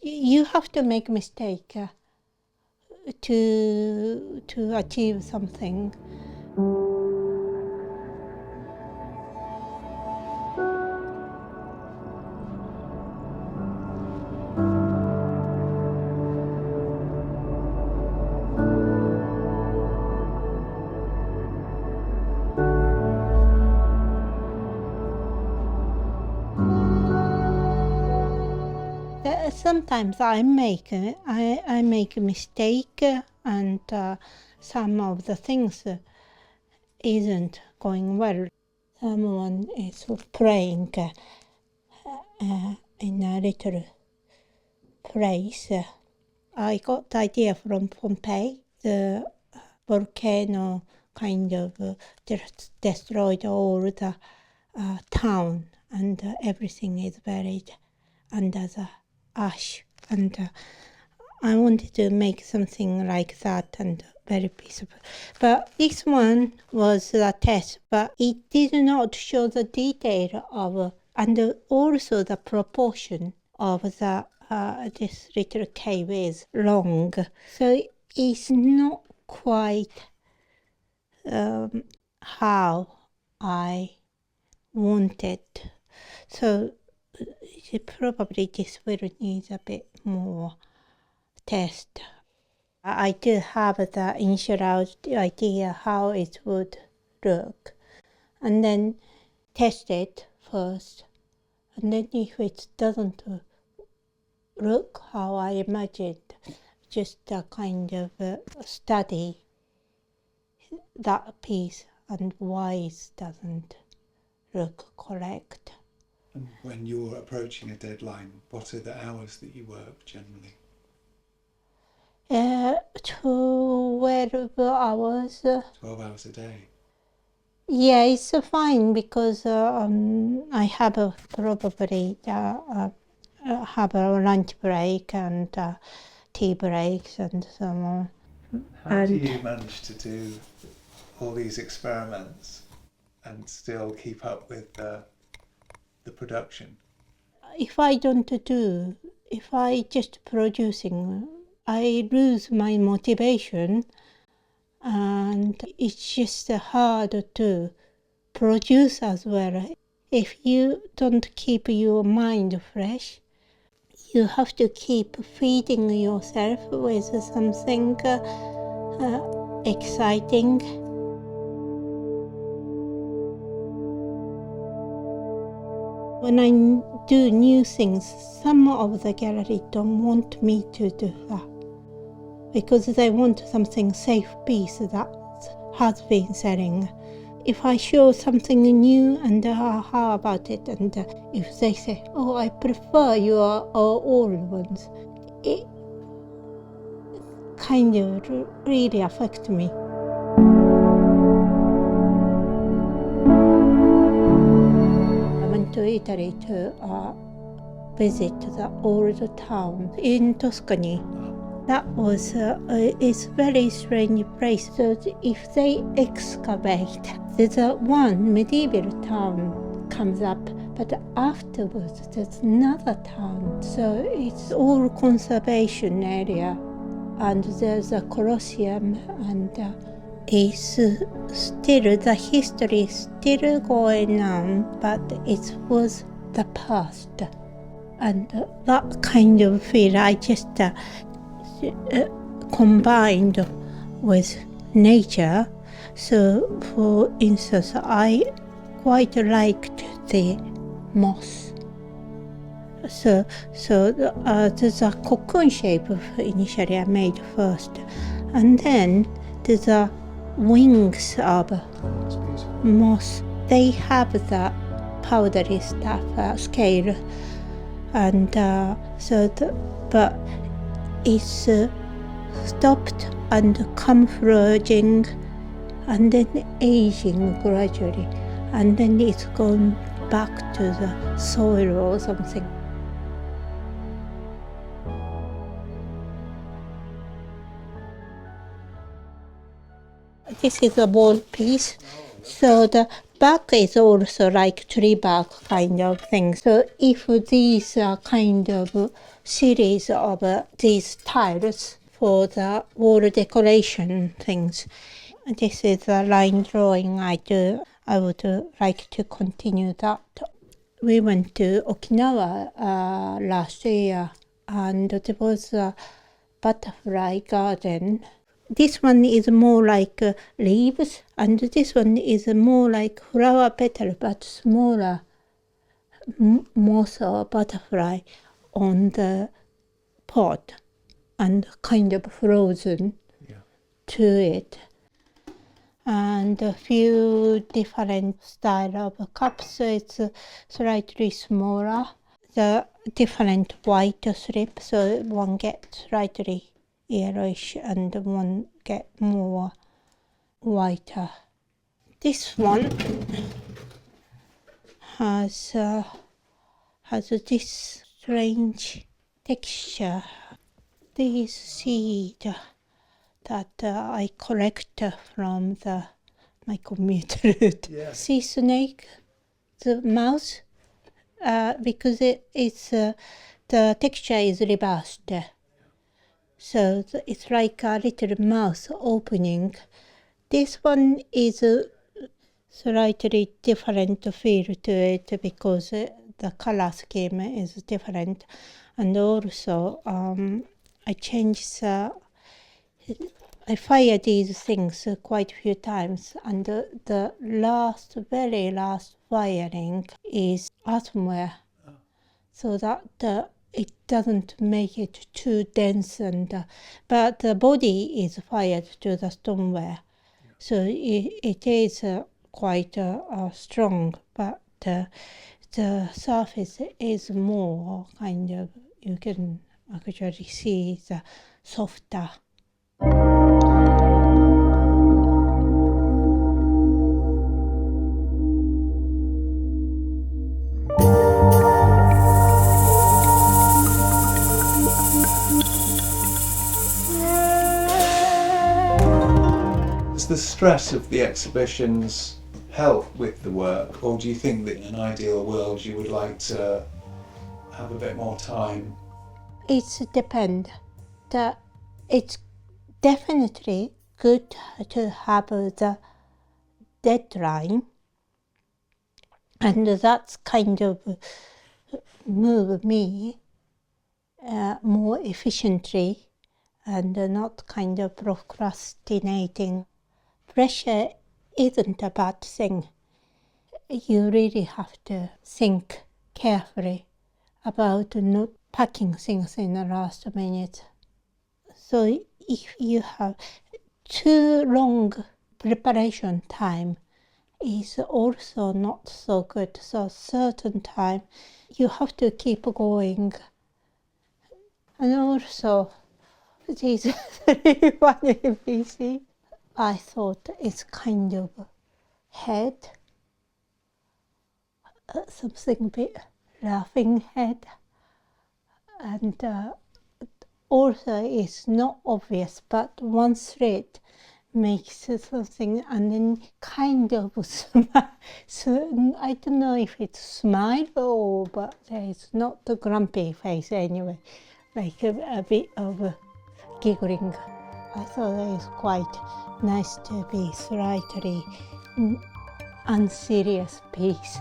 you have to make mistake to achieve something. Sometimes I make a mistake, and some of the things isn't going well. Someone is praying in a little place. I got the idea from Pompeii. The volcano kind of destroyed all the town, and everything is buried under the ash, and I wanted to make something like that and very peaceful. But this one was a test, but it did not show the detail of and also the proportion of the this little cave is long, so it's not quite how I wanted. So probably this will need a bit more test. I do have the initial idea how it would look, and then test it first, and then if it doesn't look how I imagined, just a kind of study that piece and why it doesn't look correct. And when you're approaching a deadline, what are the hours that you work generally? 12 hours. 12 hours a day? Yeah, it's fine because I have probably have a lunch break and tea breaks and so on. How do you manage to do all these experiments and still keep up with the production? If I just producing, I lose my motivation, and it's just hard to produce as well. If you don't keep your mind fresh, you have to keep feeding yourself with something exciting. When I do new things, some of the gallery don't want me to do that because they want something safe piece that has been selling. If I show something new and how about it, and if they say, oh, I prefer your old ones, it kind of really affects me. I went to Italy to visit the old town in Tuscany. That was it's very strange place. So if they excavate, there's one medieval town comes up, but afterwards there's another town. So it's all conservation area, and there's a Colosseum, and it's still, the history is still going on, but it was the past. And that kind of feel I just combined with nature. So for instance, I quite liked the moss. So there's a cocoon shape initially I made first, and then there's a wings of moss. They have the powdery stuff scale, and but it's stopped and camouflaging and then aging gradually, and then it's gone back to the soil or something. This is a wall piece, so Bark is also like tree bark kind of thing. So if these are kind of series of these tiles for the wall decoration things, this is a line drawing I do. I would like to continue that. We went to Okinawa last year, and there was a butterfly garden. This one is more like leaves, and this one is more like flower petal, but smaller moth or butterfly on the pot and kind of frozen to it. And a few different style of cups, so it's slightly smaller. The different white strip, so one gets slightly yellowish and one get more whiter. This one has this strange texture. These seeds that I collect from my commuter route. Yeah. Sea snake, the mouth, because it's the texture is reversed. So it's like a little mouth opening. This one is a slightly different feel to it because the color scheme is different. And also I changed I fire these things quite a few times, and the very last firing is earthenware, so that it doesn't make it too dense, but the body is fired to the stoneware, so it is quite strong, but the surface is more kind of, you can actually see the softer. Does the stress of the exhibitions help with the work, or do you think that in an ideal world you would like to have a bit more time? It depends. It's definitely good to have the deadline, and that's kind of move me more efficiently and not kind of procrastinating. Pressure isn't a bad thing. You really have to think carefully about not packing things in the last minute. So if you have too long preparation time is also not so good. So certain time you have to keep going. And also these 3-1 ABC, I thought it's kind of head, something bit laughing head, and also it's not obvious, but one thread makes something and then kind of smile. So I don't know if it's smile or, but it's not a grumpy face anyway, like a bit of giggling. I thought it was quite nice to be slightly unserious piece.